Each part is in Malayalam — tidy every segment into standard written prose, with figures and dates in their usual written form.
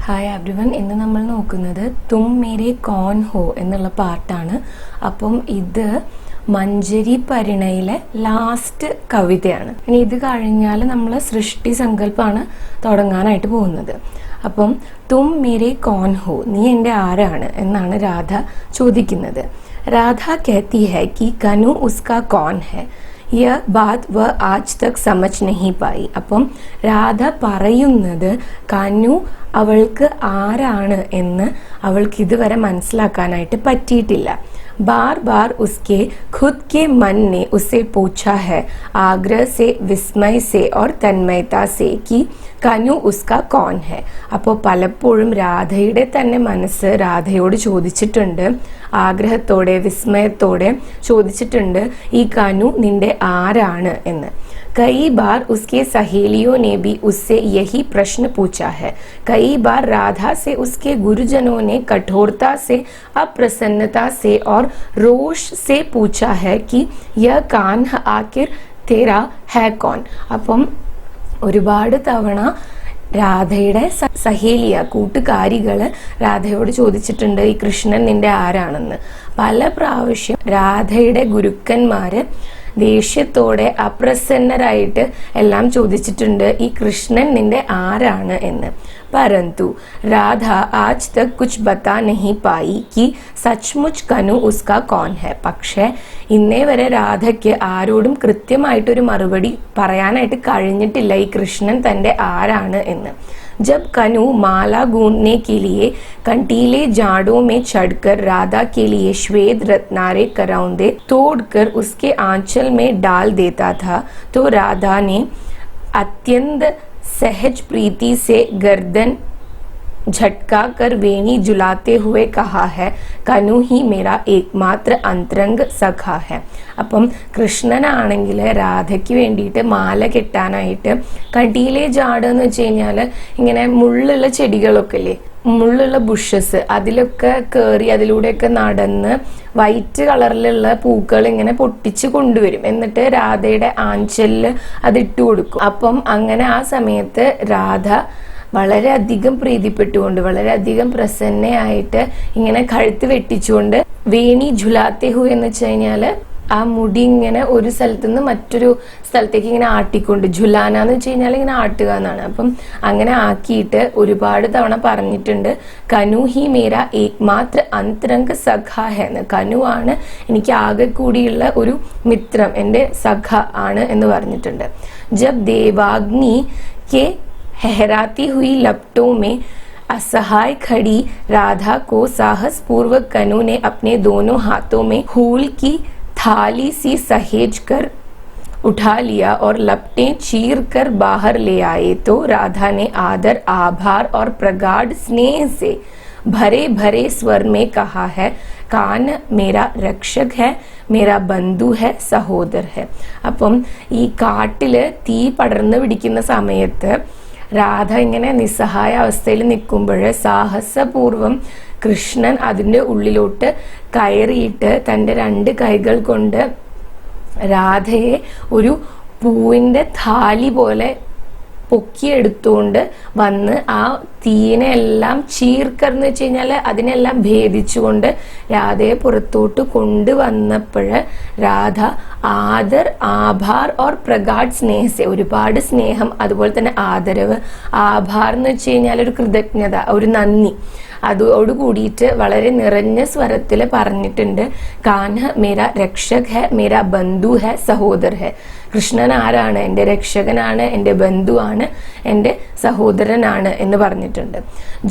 ഹായ് എവ്രിവൺ, ഇന്ന് നമ്മൾ നോക്കുന്നത് തും മേരെ കോൺ ഹോ എന്നുള്ള പാർട്ടാണ്. അപ്പം ഇത് മഞ്ജരി പരിണയിലെ ലാസ്റ്റ് കവിതയാണ്. ഇനി ഇത് കഴിഞ്ഞാൽ നമ്മൾ സൃഷ്ടി സങ്കല്പമാണ് തുടങ്ങാനായിട്ട് പോകുന്നത്. അപ്പം തും മേരെ കോൺ ഹോ, നീ എൻ്റെ ആരാണ് എന്നാണ് രാധ ചോദിക്കുന്നത്. രാധ कहती है कि कनु उसका कौन है. यह बात वह आज तक समझ नहीं पाई. അപ്പം രാധ പറയുന്നത് കനു അവൾക്ക് ആരാണ് എന്ന് അവൾക്ക് ഇതുവരെ മനസ്സിലാക്കാനായിട്ട് പറ്റിയിട്ടില്ല. बार बार उसके खुद के मन ने उसे पूछा है, आग्रह से, विस्मय से और तन्मयता से कि കനു ഉസ്ക കോൺ ഹെ. അപ്പോൾ പലപ്പോഴും രാധയുടെ തന്നെ മനസ്സ് രാധയോട് ചോദിച്ചിട്ടുണ്ട്, ആഗ്രഹത്തോടെ വിസ്മയത്തോടെ ചോദിച്ചിട്ടുണ്ട്, ഈ കനു നിന്റെ ആരാണ് എന്ന്. कई बार उसके सहेलियों ने भी उससे यही प्रश्न पूछा है. कई बार राधा से उसके गुरुजनों ने कठोरता से, अप्रसन्नता से और रोष से पूछा है कि यह कान्ह आखिर तेरा है कौन. അപ്പം ഒരുപാട് തവണ രാധയുടെ സഹേലിയ കൂട്ടുകാരികള് രാധയോട് ചോദിച്ചിട്ടുണ്ട്, ഈ കൃഷ്ണൻ നിന്റെ ആരാണെന്ന്. പല പ്രാവശ്യം രാധയുടെ ഗുരുക്കന്മാര് ദേഷ്യത്തോടെ അപ്രസന്നരായിട്ട് എല്ലാം ചോദിച്ചിട്ടുണ്ട്, ഈ കൃഷ്ണൻ നിന്റെ ആരാണ് എന്ന്. परंतु राधा आज तक कुछ बता नहीं पाई कि सचमुच कनु उसका कौन है. പക്ഷേ ഇന്നേ വരെ രാധയ്ക്ക് ആരോടും കൃത്യമായിട്ടൊരു മറുപടി പറയാനായിട്ട് കഴിഞ്ഞിട്ടില്ല, ഈ കൃഷ്ണൻ തന്റെ ആരാണ് എന്ന്. जब कनु माला गूंथने के लिए कंटीले जाड़ों में चढ़कर राधा के लिए श्वेत रत्नारे करौंदे तोड़कर उसके आंचल में डाल देता था, तो राधा ने अत्यंत सहज प्रीति से गर्दन झटका कर वेणी जुलाते हुए कहा है, कनु ही मेरा एकमात्र अंतरंग सखा है. അപ്പം കൃഷ്ണനാണെങ്കിൽ രാധയ്ക്ക് വേണ്ടിയിട്ട് മാല കെട്ടാനായിട്ട് കണ്ടിയിലെ ജാട് എന്ന് വെച്ച് കഴിഞ്ഞാൽ ഇങ്ങനെ മുള്ളുള്ള ചെടികളൊക്കെ ഇല്ലേ, മുള്ളുള്ള ബുഷസ്, അതിലൊക്കെ കയറി അതിലൂടെയൊക്കെ നടന്ന് വൈറ്റ് കളറിലുള്ള പൂക്കൾ ഇങ്ങനെ പൊട്ടിച്ച് കൊണ്ടുവരും. എന്നിട്ട് രാധയുടെ ആഞ്ചലിൽ അതിട്ട് കൊടുക്കും. അപ്പം അങ്ങനെ ആ സമയത്ത് രാധ വളരെയധികം പ്രീതിപ്പെട്ടുകൊണ്ട് വളരെയധികം പ്രസന്നയായിട്ട് ഇങ്ങനെ കഴുത്ത് വെട്ടിച്ചുകൊണ്ട് വേണി ഝുലാത്തെ ഹു എന്ന് വെച്ച് കഴിഞ്ഞാല് ആ മുടി ഇങ്ങനെ ഒരു സ്ഥലത്ത് നിന്ന് മറ്റൊരു സ്ഥലത്തേക്ക് ഇങ്ങനെ ആട്ടിക്കൊണ്ട്, ഝുലാന എന്ന് വെച്ച് കഴിഞ്ഞാൽ ഇങ്ങനെ ആട്ടുക എന്നാണ്. അപ്പം അങ്ങനെ ആക്കിയിട്ട് ഒരുപാട് തവണ പറഞ്ഞിട്ടുണ്ട്, കനു ഹി മേര ഏക്മാത്ര അന്തരംഗ സഖ ഹെ എന്ന്. കനു ആണ് എനിക്ക് ആകെ കൂടിയുള്ള ഒരു മിത്രം, എൻ്റെ സഖ ആണ് എന്ന് പറഞ്ഞിട്ടുണ്ട്. ജബ് ദേവാഗ്നി കെ हहराती हुई लपटों में असहाय खड़ी राधा को साहस पूर्वक कनु ने अपने दोनों हाथों में फूल की थाली सी सहेज कर उठा लिया और लपटें चीर कर बाहर ले आए, तो राधा ने आदर, आभार और प्रगाढ़ स्नेह से भरे भरे स्वर में कहा है, कान मेरा रक्षक है, मेरा ബന്ധു ഹെ, സഹോദർ ഹെ. അപ്പം ഈ കാട്ടില് തീ പടർന്നു പിടിക്കുന്ന സമയത്ത് രാധ ഇങ്ങനെ നിസ്സഹായ അവസ്ഥയിൽ നിൽക്കുമ്പോൾ സാഹസപൂർവം കൃഷ്ണൻ അതിൻ്റെ ഉള്ളിലോട്ട് കയറിയിട്ട് തൻ്റെ രണ്ട് കൈകൾ കൊണ്ട് രാധയെ ഒരു പൂവിൻ്റെ താലി പോലെ പൊക്കിയെടുത്തുകൊണ്ട് വന്ന് ആ തീനെ എല്ലാം ചീർക്കർന്ന് വെച്ച് കഴിഞ്ഞാൽ അതിനെല്ലാം ഭേദിച്ചുകൊണ്ട് രാധയെ പുറത്തോട്ട് കൊണ്ടുവന്നപ്പോൾ രാധ ആദർ, ആഭാർ ഓർ പ്രഗാഡ് സ്നേഹസെ, ഒരുപാട് സ്നേഹം, അതുപോലെ തന്നെ ആദരവ്, ആഭാർ എന്ന് വെച്ച് കഴിഞ്ഞാൽ ഒരു കൃതജ്ഞത, ഒരു നന്ദി, അതോട് കൂടിയിട്ട് വളരെ നിറഞ്ഞ സ്വരത്തിൽ പറഞ്ഞിട്ടുണ്ട്, കാൻഹ മേര രക്ഷക് ഹെ, മേര ബന്ധു ഹെ, സഹോദർ ഹെ. കൃഷ്ണൻ ആരാണ്? എൻ്റെ രക്ഷകനാണ്, എൻ്റെ ബന്ധുവാണ്, എൻ്റെ സഹോദരനാണ് എന്ന് പറഞ്ഞിട്ടുണ്ട്.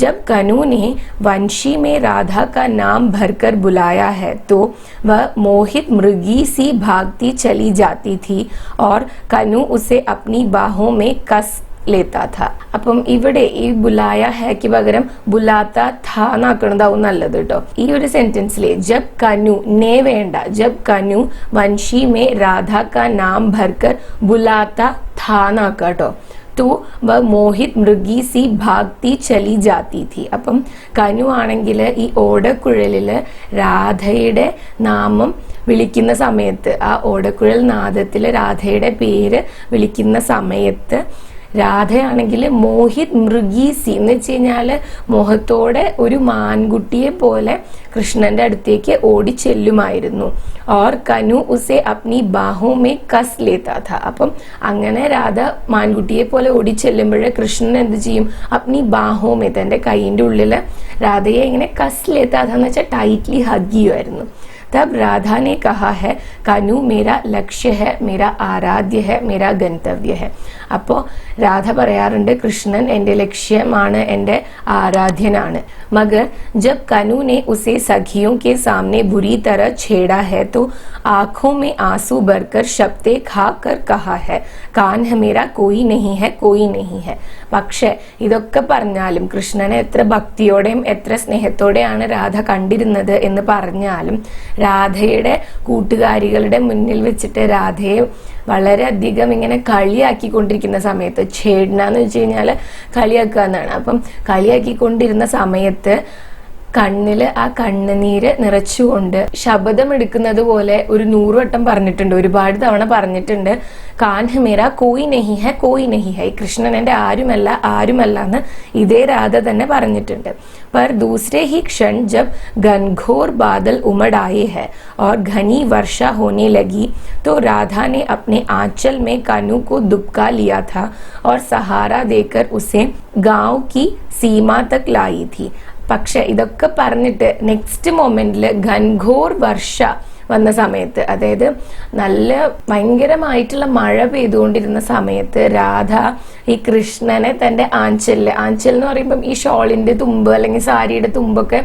जब कनु ने वंशी में राधा का नाम भरकर बुलाया है, तो वह मोहित मृगी सी भागती चली जाती थी और कनु उसे अपनी बाहों में कस लेता था. അപ്പം ഇവിടെ ഈ ബുലായ ഹേക്ക് പകരം ബുലാത്ത ഥ എന്നാക്കണതാവും നല്ലത് കേട്ടോ. ഈ ഒരു സെന്റൻസിലെ ജബ് കനു, നേ വേണ്ട, ജബ് കനു വൻഷി മേ രാധാ കാ നാം ഭർക്കർ ബുലാത്ത ഥ എന്നാക്ക കേട്ടോ. तो वह मोहित मृगी सी भागती चली जाती थी. അപ്പം കനു ആണെങ്കിൽ ഈ ഓടക്കുഴലില് രാധയുടെ നാമം വിളിക്കുന്ന സമയത്ത്, ആ ഓടക്കുഴൽ നാദത്തില് രാധയുടെ പേര് വിളിക്കുന്ന സമയത്ത് രാധയാണെങ്കിൽ മോഹിത് മൃഗീ സി എന്ന് വെച്ച് കഴിഞ്ഞാല് മോഹത്തോടെ ഒരു മാൻകുട്ടിയെ പോലെ കൃഷ്ണന്റെ അടുത്തേക്ക് ഓടി ചെല്ലുമായിരുന്നു. Or Kanu ഉസെ അപ്നി ബാഹോ may കസ് ലേതാ Tha. അപ്പം അങ്ങനെ രാധ മാൻകുട്ടിയെ പോലെ ഓടി ചെല്ലുമ്പോൾ കൃഷ്ണൻ എന്ത് ചെയ്യും, അപ്നി ബാഹോ മേ തന്റെ കൈയിന്റെ ഉള്ളില് രാധയെ ഇങ്ങനെ കസ് ലേതാ ഥാ എന്ന് വെച്ചാൽ ടൈറ്റ്ലി ഹഗ് ചെയ്യുമായിരുന്നു. तब राधा ने कहा है कनु मेरा लक्ष्य है, मेरा आराध्य है, मेरा गंतव्य है. അപ്പോൾ രാധ പറയാറുണ്ട് കൃഷ്ണൻ എൻ്റെ ലക്ഷ്യമാണ്, എൻ്റെ ആരാധ്യനാണ്. मगर जब कनु ने उसे सखियों के सामने बुरी तरह छेड़ा है तो आंखों में आंसू भरकर शब्दे खा कर कहा है कान्ह मेरा कोई नहीं है, कोई नहीं है. പക്ഷെ ഇതൊക്കെ പറഞ്ഞാലും കൃഷ്ണനെ എത്ര ഭക്തിയോടെയും എത്ര സ്നേഹത്തോടെയാണ് രാധ കണ്ടിരുന്നത് എന്ന് പറഞ്ഞാലും രാധയുടെ കൂട്ടുകാരികളുടെ മുന്നിൽ വെച്ചിട്ട് രാധയെ വളരെയധികം ഇങ്ങനെ കളിയാക്കിക്കൊണ്ടിരിക്കുന്ന സമയത്ത്, ഛേഡ്ന എന്ന് വെച്ച് കഴിഞ്ഞാല് കളിയാക്കുക എന്നാണ്. അപ്പം കളിയാക്കിക്കൊണ്ടിരുന്ന സമയത്ത് കണ്ണില് ആ കണ്ണുനീര് നിറച്ചുകൊണ്ട് ശബ്ദം എടുക്കുന്നത് പോലെ ഒരു 100 വട്ടം പറഞ്ഞിട്ടുണ്ട്, ഒരുപാട് തവണ പറഞ്ഞിട്ടുണ്ട്. കാൻഹ് മേര കോയി നെഹി ഹെ, കോയി നെഹി ഹെ, കൃഷ്ണൻ എന്റെ ആരുമല്ല, ആരുമല്ല എന്ന് ഇതേ രാധ തന്നെ പറഞ്ഞിട്ടുണ്ട്. पर दूसरे ही क्षण जब घनघोर बादल उमड़ आए हैं और घनी वर्षा होने लगी तो राधा ने अपने आंचल में कनु को दुबका लिया था और सहारा देकर उसे गांव की सीमा तक लाई थी. പക്ഷെ ഇതൊക്കെ പറഞ്ഞിട്ട് നെക്സ്റ്റ് മൊമെന്റില് ഘൻഘോർ വർഷ വന്ന സമയത്ത്, അതായത് നല്ല ഭയങ്കരമായിട്ടുള്ള മഴ പെയ്തുകൊണ്ടിരുന്ന സമയത്ത് രാധ ഈ കൃഷ്ണനെ തന്റെ ആഞ്ചൽ എന്ന് പറയുമ്പം ഈ ഷോളിന്റെ തുമ്പ് അല്ലെങ്കിൽ സാരിയുടെ തുമ്പൊക്കെ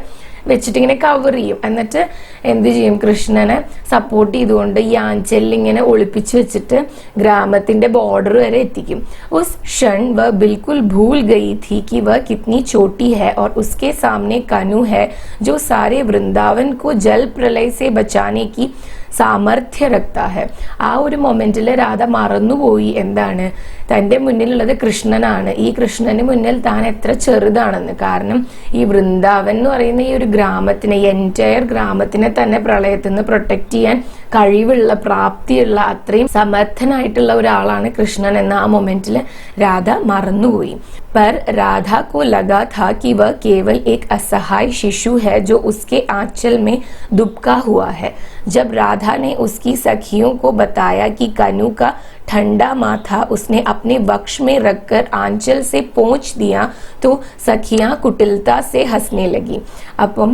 വെച്ചിട്ട് ഇങ്ങനെ കവർ ചെയ്യും. എന്നിട്ട് എന്ത് ചെയ്യും, കൃഷ്ണനെ സപ്പോർട്ട് ചെയ്തുകൊണ്ട് ഈ ആഞ്ചലിൽ ഇങ്ങനെ ഒളിപ്പിച്ചു വെച്ചിട്ട് ഗ്രാമത്തിന്റെ ബോർഡർ വരെ എത്തിക്കും. उस क्षण वह बिल्कुल भूल गई थी कि वह कितनी छोटी है और उसके सामने कनु है जो सारे वृंदावन को जल प्रलय से बचाने की സാമർഥ്യ രക്ത ഹെ. ആ ഒരു മൊമെന്റില് രാധ മറന്നുപോയി എന്താണ്, തന്റെ മുന്നിലുള്ളത് കൃഷ്ണനാണ്, ഈ കൃഷ്ണന് മുന്നിൽ താൻ എത്ര ചെറുതാണെന്ന്. കാരണം ഈ വൃന്ദാവൻ എന്ന് പറയുന്ന ഈ ഒരു ഗ്രാമത്തിനെ, എൻറ്റയർ ഗ്രാമത്തിനെ തന്നെ പ്രളയത്തിൽ നിന്ന് പ്രൊട്ടക്ട് ചെയ്യാൻ കഴിവുള്ള, പ്രാപ്തിയുള്ള, അത്രയും സമർത്ഥനായിട്ടുള്ള ഒരാളാണ് കൃഷ്ണൻ എന്ന ആ മൊമെന്റില് രാധ മറന്നുപോയി. पर राधा को लगा था कि वह केवल एक असहाय शिशु है जो उसके आंचल में दुबका हुआ है. जब राधा ने उसकी सखियों को बताया कि कनु का ठंडा माथा उसने अपने वक्ष में रखकर आंचल से पोंछ दिया तो सखियां कुटिलता से हंसने लगी. അപ്പം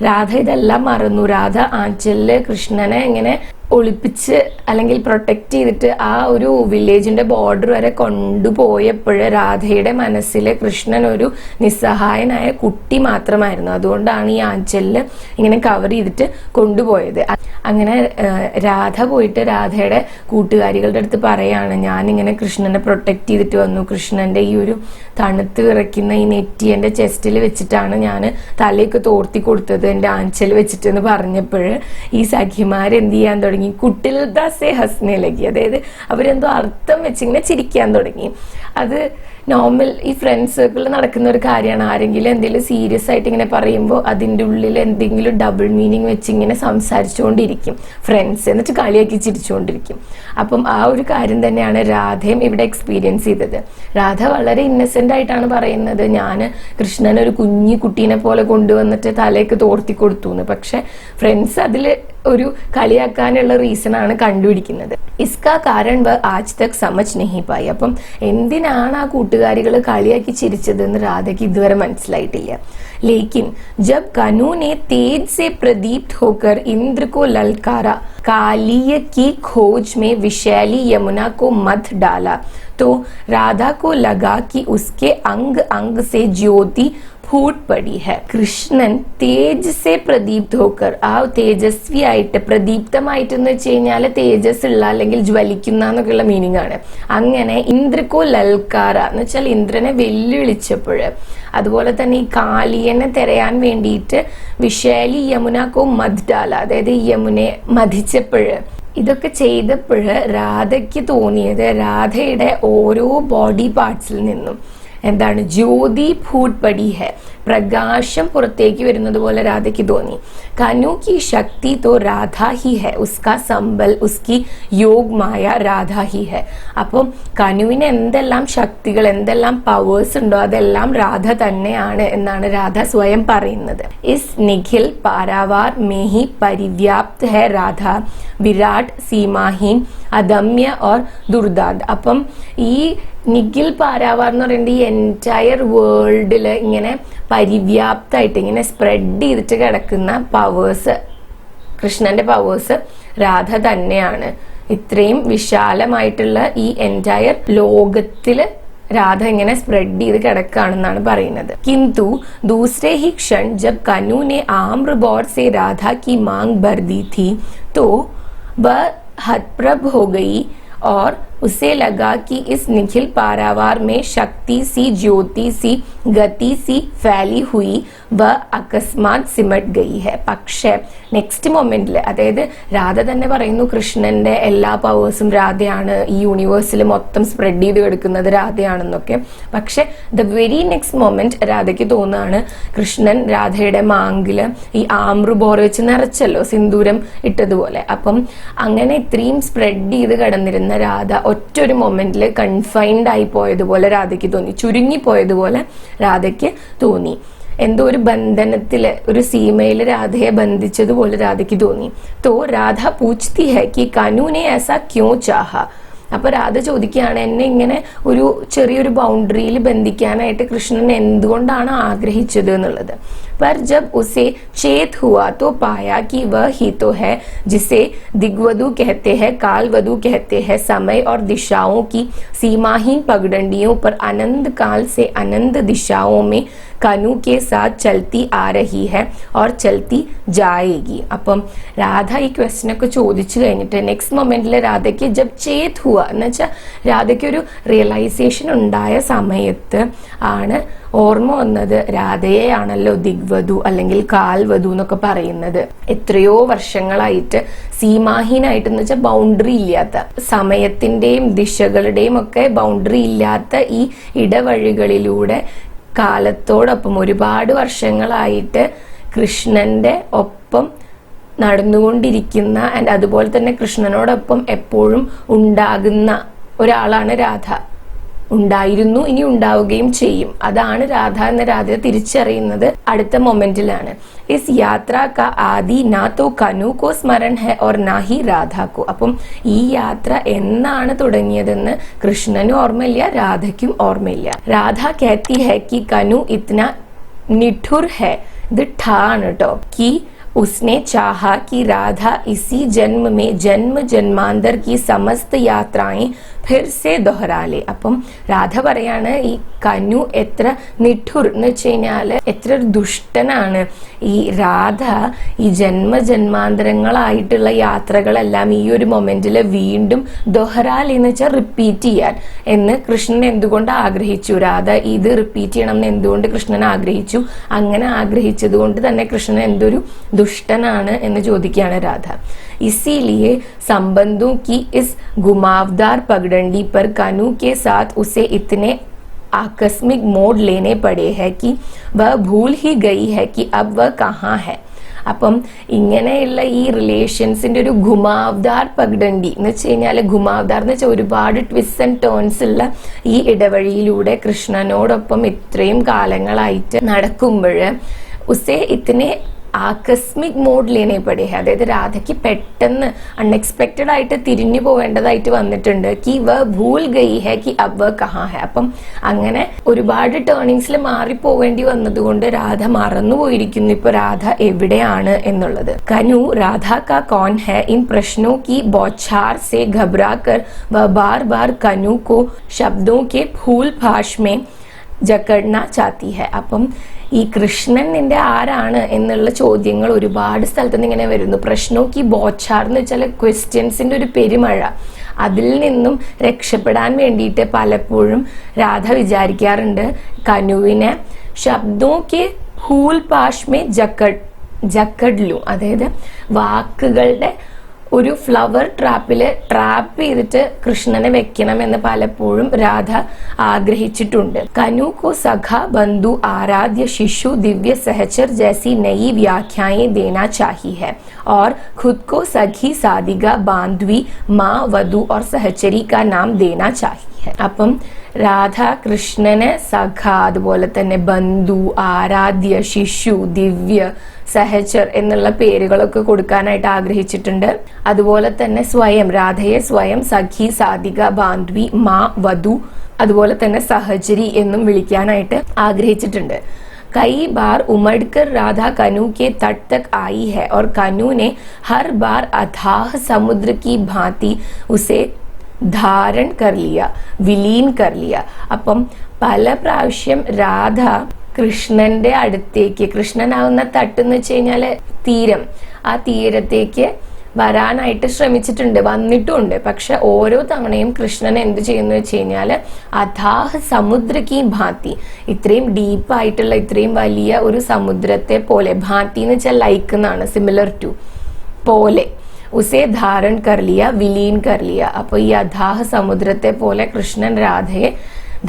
രാധ ഇതെല്ലാം മറന്നു. രാധ ആഞ്ചലില് കൃഷ്ണനെ ഇങ്ങനെ ഒളിപ്പിച്ച് അല്ലെങ്കിൽ പ്രൊട്ടക്ട് ചെയ്തിട്ട് ആ ഒരു വില്ലേജിന്റെ ബോർഡർ വരെ കൊണ്ടുപോയപ്പോൾ രാധയുടെ മനസ്സിൽ കൃഷ്ണൻ ഒരു നിസ്സഹായനായ കുട്ടി മാത്രമായിരുന്നു. അതുകൊണ്ടാണ് ഈ ആഞ്ചലില് ഇങ്ങനെ കവർ ചെയ്തിട്ട് കൊണ്ടുപോയത്. അങ്ങനെ രാധ പോയിട്ട് രാധയുടെ കൂട്ടുകാരികളുടെ അടുത്ത് പറയാണ്, ഞാനിങ്ങനെ കൃഷ്ണനെ പ്രൊട്ടക്ട് ചെയ്തിട്ട് വന്നു, കൃഷ്ണന്റെ ഈ ഒരു തണുത്ത് വിറയ്ക്കുന്ന ഈ നെറ്റി എന്റെ ചെസ്റ്റിൽ വെച്ചിട്ടാണ് ഞാൻ തലയൊക്കെ തോർത്തി കൊടുത്തത് എന്റെ ആഞ്ചൽ വെച്ചിട്ട് എന്ന് പറഞ്ഞപ്പോൾ ഈ സഖിമാരെന്ത് ചെയ്യാൻ തുടങ്ങി, കുട്ടിൽദാസെ ഹസ്നെ ലഗി, അതായത് അവരെന്തോ അർത്ഥം വെച്ചിങ്ങനെ ചിരിക്കാൻ തുടങ്ങി. അത് നോർമൽ ഈ ഫ്രണ്ട് സർക്കിളിൽ നടക്കുന്ന ഒരു കാര്യമാണ്. ആരെങ്കിലും എന്തെങ്കിലും സീരിയസ് ആയിട്ട് ഇങ്ങനെ പറയുമ്പോൾ അതിൻ്റെ ഉള്ളിൽ എന്തെങ്കിലും ഡബിൾ മീനിങ് വെച്ച് ഇങ്ങനെ സംസാരിച്ചുകൊണ്ടിരിക്കും ഫ്രണ്ട്സ്, എന്നിട്ട് കളിയാക്കി ചിരിച്ചുകൊണ്ടിരിക്കും. അപ്പം ആ ഒരു കാര്യം തന്നെയാണ് രാധയും ഇവിടെ എക്സ്പീരിയൻസ് ചെയ്തത്. രാധ വളരെ ഇന്നസെന്റ് ആയിട്ടാണ് പറയുന്നത്, ഞാൻ കൃഷ്ണൻ ഒരു കുഞ്ഞു കുട്ടീനെ പോലെ കൊണ്ടുവന്നിട്ട് തലയൊക്കെ തോർത്തി കൊടുത്തു എന്ന്. പക്ഷെ ഫ്രണ്ട്സ് അതിൽ ഒരു കളിയാക്കാനുള്ള റീസൺ ആണ് കണ്ടുപിടിക്കുന്നത്. ഇസ്കാ കാരൺ വ ആജ് തക് സമജ് നഹി പായി. അപ്പം എന്തിനാണ് ആ കൂട്ടുകാരികൾ കളിയാക്കി ചിരിച്ചതെന്ന് രാധയ്ക്ക് ഇതുവരെ മനസ്സിലായിട്ടില്ല. लेकिन जब कनु ने तेज से प्रदीप्त होकर इंद्र को ललकारा, कालीय की खोज में विशैली यमुना को मथ डाला, तो राधा को लगा कि उसके अंग अंग से ज्योति फूट पड़ी है. കൃഷ്ണൻ തേജ് സെ പ്രദീപ്ത് ഹോക്കർ, ആ തേജസ്വി ആയിട്ട്, പ്രദീപ്തമായിട്ട് എന്ന് വെച്ച് കഴിഞ്ഞാൽ തേജസ് ഉള്ള അല്ലെങ്കിൽ ജ്വലിക്കുന്ന എന്നൊക്കെയുള്ള മീനിങ് ആണ്. അങ്ങനെ ഇന്ദ്രക്കോ ലൽക്കാര എന്ന് വെച്ചാൽ ഇന്ദ്രനെ വെല്ലുവിളിച്ചപ്പോൾ, അതുപോലെ തന്നെ ഈ കാളിയനെ തിരയാൻ വേണ്ടിയിട്ട് വിശാലി യമുനക്കോ മധ് ഡാല, അതായത് യമുനെ മധിച്ചപ്പോൾ, ഇതൊക്കെ ചെയ്തപ്പോൾ രാധയ്ക്ക് തോന്നിയത് രാധയുടെ ഓരോ ബോഡി പാർട്സിൽ നിന്നും എന്താണ് ജ്യോതി ഫൂട്ട് പടി ഹെ, പ്രകാശം പുറത്തേക്ക് വരുന്നത് പോലെ രാധയ്ക്ക് തോന്നി. കനു की शक्ति तो राधा ही है, उसका संबल उसकी योग माया राधा ही है. അപ്പം കനുവിന് എന്തെല്ലാം ശക്തികൾ എന്തെല്ലാം പവേഴ്സ് ഉണ്ടോ അതെല്ലാം രാധ തന്നെയാണ് എന്നാണ് രാധ സ്വയം പറയുന്നത്. ഇസ് നിഖിൽ പാരാവാർ में ही परिव्याप्त है राधा, विराट सीमाहीन അദമ്യ और दुर्दांत. അപ്പം ഈ നിഖിൽ പാരാവാർ എന്ന് പറയുന്നത് ഈ എൻറ്റയർ വേൾഡിൽ ഇങ്ങനെ പരിവ്യാപ്തമായിട്ട് ഇങ്ങനെ സ്പ്രെഡ് ചെയ്തിട്ട് കിടക്കുന്ന പവേഴ്സ്, കൃഷ്ണന്റെ പവേഴ്സ് രാധ തന്നെയാണ്. ഇത്രയും വിശാലമായിട്ടുള്ള ഈ എൻറ്റയർ ലോകത്തില് രാധ ഇങ്ങനെ സ്പ്രെഡ് ചെയ്ത് കിടക്കുകയാണെന്നാണ് പറയുന്നത്. किंतु दूसरे ही क्षण जब कनु ने आम्र बौर से राधा की मांग भर दी थी तो वह हतप्रभ हो गई और उसे लगा कि इस निखिल पारावार में शक्ति सी ज्योति सी गति सी फैली हुई वह अकस्मात सिमट गई है. പക്ഷേ നെക്സ്റ്റ് മൊമെന്റിൽ, അതായത് രാധ തന്നെ പറയുന്നു കൃഷ്ണന്റെ എല്ലാ പവേഴ്സും രാധയാണ്, ഈ യൂണിവേഴ്സിൽ മൊത്തം സ്പ്രെഡ് ചെയ്ത് കിടക്കുന്നത് രാധയാണെന്നൊക്കെ. പക്ഷെ ദ വെരി നെക്സ്റ്റ് മൊമെന്റ് രാധയ്ക്ക് തോന്നുകയാണ് കൃഷ്ണൻ രാധയുടെ മാങ്കില് ഈ ആമ്രു ബോർ വെച്ച് നിറച്ചല്ലോ സിന്ദൂരം ഇട്ടതുപോലെ. അപ്പം അങ്ങനെ ഇത്രയും സ്പ്രെഡ് ചെയ്ത് കിടന്നിരുന്ന രാധ ഒറ്റൊരു മൊമെന്റിൽ കൺഫൈൻഡ് ആയി പോയതുപോലെ രാധയ്ക്ക് തോന്നി, ചുരുങ്ങിപ്പോയതുപോലെ രാധയ്ക്ക് തോന്നി. എന്തോ ഒരു ബന്ധനത്തില്, ഒരു സീമയില് രാധയെ ബന്ധിച്ചതുപോലെ രാധയ്ക്ക് തോന്നി. തോ രാധ പൂച്ച്തി ഹെ കി കനുനെ ऐसा क्यों चाहा. അപ്പൊ രാധ ചോദിക്കുകയാണ്, എന്നെ ഇങ്ങനെ ഒരു ചെറിയൊരു ബൗണ്ടറിയിൽ ബന്ധിക്കാനായിട്ട് കൃഷ്ണൻ എന്തുകൊണ്ടാണ് ആഗ്രഹിച്ചത് എന്നുള്ളത്. पर जब उसे चेत हुआ तो पाया कि वह ही तो है जिसे दिग्वधु कहते हैं, कालवधु कहते हैं, समय और दिशाओं की सीमाहीन पगडंडियों पर अनंत काल से अनंत दिशाओं में कनु के साथ चलती आ रही है और चलती जाएगी. അപ്പം രാധ ഈ ക്വസ്റ്റ്യൻ ഒക്കെ ചോദിച്ചു കഴിഞ്ഞിട്ട് നെക്സ്റ്റ് മൊമെന്റിൽ രാധയ്ക്ക് ജബ് ചേത് ഹുവ എന്ന് വെച്ചാൽ രാധയ്ക്ക് ഒരു റിയലൈസേഷൻ ഉണ്ടായ സമയത്ത് ആണ് ഓർമ്മ വന്നത് രാധയെയാണല്ലോ ദിഗ്വധു അല്ലെങ്കിൽ കാൽവധു എന്നൊക്കെ പറയുന്നത്. എത്രയോ വർഷങ്ങളായിട്ട് സീമാഹീനായിട്ട് എന്ന് വെച്ചാൽ ബൗണ്ടറി ഇല്ലാത്ത, സമയത്തിന്റെയും ദിശകളുടെയും ഒക്കെ ബൗണ്ടറി ഇല്ലാത്ത ഈ ഇടവഴികളിലൂടെ കാലത്തോടൊപ്പം ഒരുപാട് വർഷങ്ങളായിട്ട് കൃഷ്ണന്റെ ഒപ്പം നടന്നുകൊണ്ടിരിക്കുന്ന ആൻഡ് അതുപോലെ തന്നെ കൃഷ്ണനോടൊപ്പം എപ്പോഴും ഉണ്ടാകുന്ന ഒരാളാണ് രാധ. ഉണ്ടായിരുന്നു, ഇനി ഉണ്ടാവുകയും ചെയ്യും. അതാണ് രാധ എന്ന രാധ തിരിച്ചറിയുന്നത് അടുത്ത മൊമെന്റിലാണ്. ഇസ് യാത്ര കാ ആദി നാ തോ കനു കോ സ്മരൺ ഹെ ഓർ നാ ഹി രാധ കോ. അപ്പം ഈ യാത്ര എന്നാണ് തുടങ്ങിയതെന്ന് കൃഷ്ണനും ഓർമ്മയില്ല, രാധയ്ക്കും ഓർമ്മയില്ല. രാധ कहती है कि कनु इतना निठुर है, ഇത് ഠ ആണ് കേട്ടോ, कि उसने चाहा कि राधा इसी जन्म में जन्म जन्मांतर की समस्त यात्राएं फिर से दोहरा ले. അപ്പം രാധ പറയാണ് ഈ കനു എത്ര നിഠുർ എന്ന് വെച്ച് കഴിഞ്ഞാല് എത്ര ദുഷ്ടനാണ്. ഈ രാധ ഈ ജന്മജന്മാന്തരങ്ങളായിട്ടുള്ള യാത്രകളെല്ലാം ഈ ഒരു മൊമെന്റിൽ വീണ്ടും ദൊഹറാൽ എന്ന് വെച്ചാൽ റിപ്പീറ്റ് ചെയ്യാൻ എന്ന് കൃഷ്ണൻ എന്തുകൊണ്ട് ആഗ്രഹിച്ചു, രാധ ഇത് റിപ്പീറ്റ് ചെയ്യണം എന്ന് എന്തുകൊണ്ട് കൃഷ്ണൻ ആഗ്രഹിച്ചു, അങ്ങനെ ആഗ്രഹിച്ചത് കൊണ്ട് തന്നെ കൃഷ്ണൻ എന്തൊരു दुष्टनाണ് എന്ന് ചോദിക്കുകയാണ് രാധ. इसीलिए संबंधों की इस घुमावदार पगडंडी पर कनु के साथ उसे इतने आकस्मिक मोड़ लेने पड़े हैं कि वह भूल ही गई है कि अब वह कहाँ है. അപ്പം ഇങ്ങനെയുള്ള ഈ റിലേഷൻസിന്റെ ഒരു ഘുമാവ്ദാർ പഗ്ഡണ്ടി എന്ന് വെച്ച് കഴിഞ്ഞാൽ, ഘുമാവ്ദാർ എന്ന് വെച്ചാൽ ഒരുപാട് ട്വിസ്റ്റ് ആൻഡ് ടേൺസ് ഉള്ള ഈ ഇടവഴിയിലൂടെ കൃഷ്ണനോടൊപ്പം ഇത്രയും കാലങ്ങളായിട്ട് നടക്കുമ്പോൾ ഉസേ ഇത്തിനെ ആകസ്മിക് മോഡ് ലേനെ പടേ, അതായത് രാധയ്ക്ക് പെട്ടെന്ന് അൺഎക്സ്പെക്റ്റഡ് ആയിട്ട് തിരിഞ്ഞു പോവേണ്ടതായിട്ട് വന്നിട്ടുണ്ട്. കി വ ഭൂൽ ഗയി ഹെ കി അബ് വ കഹാ ഹെ. അപ്പം അങ്ങനെ ഒരുപാട് ടേണിങ്സിൽ മാറിപ്പോവേണ്ടി വന്നതുകൊണ്ട് രാധ മറന്നുപോയിരിക്കുന്നു ഇപ്പൊ രാധ എവിടെയാണ് എന്നുള്ളത്. കനു രാധ കാ കോൺ ഹെ ഇൻ പ്രശ്നോ കി ബौछार से घबरा कर वह बार बार कनु को शब्दों के फूल भाष में जकड़ना चाहती है. അപ്പം ഈ കൃഷ്ണൻ നിന്റെ ആരാണ് എന്നുള്ള ചോദ്യങ്ങൾ ഒരുപാട് സ്ഥലത്ത് നിന്ന് ഇങ്ങനെ വരുന്നു. പ്രശ്നോക്ക് ഈ ബോച്ചാർ എന്ന് വെച്ചാൽ ക്വസ്റ്റ്യൻസിന്റെ ഒരു പെരുമഴ, അതിൽ നിന്നും രക്ഷപ്പെടാൻ വേണ്ടിയിട്ട് പലപ്പോഴും രാധ വിചാരിക്കാറുണ്ട് കനുവിനെ ശബ്ദോക്ക് ഫൂൽ പാഷ്മേ ജക്കഡ്ലു, അതായത് വാക്കുകളുടെ ഒരു ഫ്ലവർ ട്രാപ്പില് ട്രാപ്പ് ചെയ്തിട്ട് കൃഷ്ണനെ വെക്കണമെന്ന് പലപ്പോഴും രാധ ആഗ്രഹിച്ചിട്ടുണ്ട്. കനു കോ സഖ ബന്ധു ആരാധ്യ ശിശു ദിവ്യ സഹചർ ജैसी नई व्याख्याएं देना चाहिए है और खुद को सखी साधिका बांधवी माँ वधु और सहचरी का नाम देना चाहिए. അപ്പം രാധ കൃഷ്ണന് സഖ, അതുപോലെ തന്നെ ബന്ധു, ആരാധ്യ, ശിശു, ദിവ്യ, സഹചർ എന്നുള്ള പേരുകളൊക്കെ കൊടുക്കാനായിട്ട് ആഗ്രഹിച്ചിട്ടുണ്ട്. അതുപോലെ തന്നെ സ്വയം രാധയെ സ്വയം സഖി, സാധിക, ബാന്ധവി, മാ, വധു, അതുപോലെ തന്നെ സഹചരി എന്നും വിളിക്കാനായിട്ട് ആഗ്രഹിച്ചിട്ടുണ്ട്. कई बार उमड़कर राधा कनु के तट तक आई है और कनु ने हर बार अथाह समुद्र की भांति उसे ധാരൺ കർ ലിയ, വിലീൻ കർ ലിയ. അപ്പം പല പ്രാവശ്യം രാധ കൃഷ്ണന്റെ അടുത്തേക്ക്, കൃഷ്ണനാവുന്ന തട്ടെന്ന് വെച്ച് കഴിഞ്ഞാല് തീരം, ആ തീരത്തേക്ക് വരാനായിട്ട് ശ്രമിച്ചിട്ടുണ്ട്, വന്നിട്ടുമുണ്ട്. പക്ഷെ ഓരോ തവണയും കൃഷ്ണൻ എന്ത് ചെയ്യുന്നു വെച്ച് കഴിഞ്ഞാല് അഥാഹ് സമുദ്ര കി ഭാത്തി, ഇത്രയും ഡീപ്പായിട്ടുള്ള ഇത്രയും വലിയ ഒരു സമുദ്രത്തെ പോലെ, ഭാത്തി എന്ന് വെച്ചാൽ ലൈക്ക് എന്നാണ്, സിമിലർ ടു, പോലെ, ഉസേ ധാരൺ കർ ലിയ, വിലീൻ കർ ലിയ. അപ്പൊ ഈ അഥാഹ സമുദ്രത്തെ പോലെ കൃഷ്ണൻ രാധയെ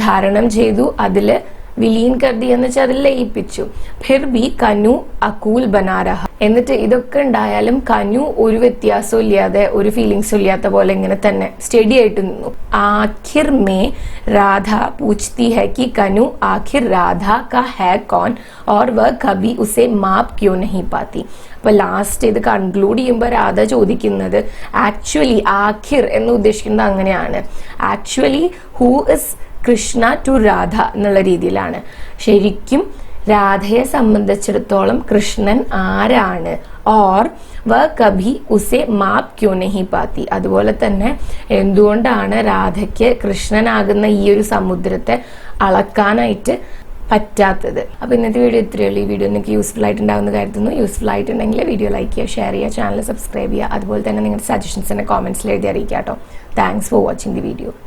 ധാരണം ചെയ്തു, അതില് വിലീൻ കർദി എന്ന് വെച്ചാൽ അതിൽ ലയിപ്പിച്ചു. ഫിർ ബി കനു അകൂൽ ബനാരഹ. എന്നിട്ട് ഇതൊക്കെ ഉണ്ടായാലും കനു ഒരു വ്യത്യാസവും ഇല്ലാതെ, ഒരു ഫീലിങ്സും ഇല്ലാത്ത പോലെ ഇങ്ങനെ തന്നെ സ്റ്റഡി ആയിട്ട് നിന്നു. ആഖിർ മേ രാധ പൂछती है कि कनु आखिर राधा का है कौन और वह कभी उसे माप क्यों नहीं पाती. അപ്പൊ ലാസ്റ്റ് ഇത് കൺക്ലൂഡ് ചെയ്യുമ്പോൾ രാധ ചോദിക്കുന്നത്, ആക്ച്വലി ആഖിർ എന്ന് ഉദ്ദേശിക്കുന്നത് അങ്ങനെയാണ്, actually who is Krishna to Radha എന്നുള്ള രീതിയിലാണ്. ശരിക്കും രാധയെ സംബന്ധിച്ചിടത്തോളം കൃഷ്ണൻ ആരാണ്, ഓർ വ കഭി ഉസെ മാപ് ക്യോ നഹി പാത്തി. അതുപോലെ തന്നെ എന്തുകൊണ്ടാണ് രാധയ്ക്ക് കൃഷ്ണനാകുന്ന ഈ ഒരു സമുദ്രത്തെ അളക്കാനായിട്ട് പറ്റാത്തത്. അപ്പൊ ഇന്നത്തെ വീഡിയോ ഇത്രയേ ഉള്ളൂ. ഈ വീഡിയോ നിങ്ങൾക്ക് യൂസ്ഫുൾ ആയിട്ടുണ്ടാവുന്ന കരുതുന്നു. യൂസ്ഫുൾ ആയിട്ടുണ്ടെങ്കിൽ വീഡിയോ ലൈക്ക് ചെയ്യുക, ഷെയർ ചെയ്യുക, ചാനൽ സബ്സ്ക്രൈബ് ചെയ്യുക. അതുപോലെ തന്നെ നിങ്ങളുടെ സജഷൻസ് എന്നെ കോമെന്റ്സിൽ എഴുതി അറിയിക്കാം കേട്ടോ. Thanks for watching the video.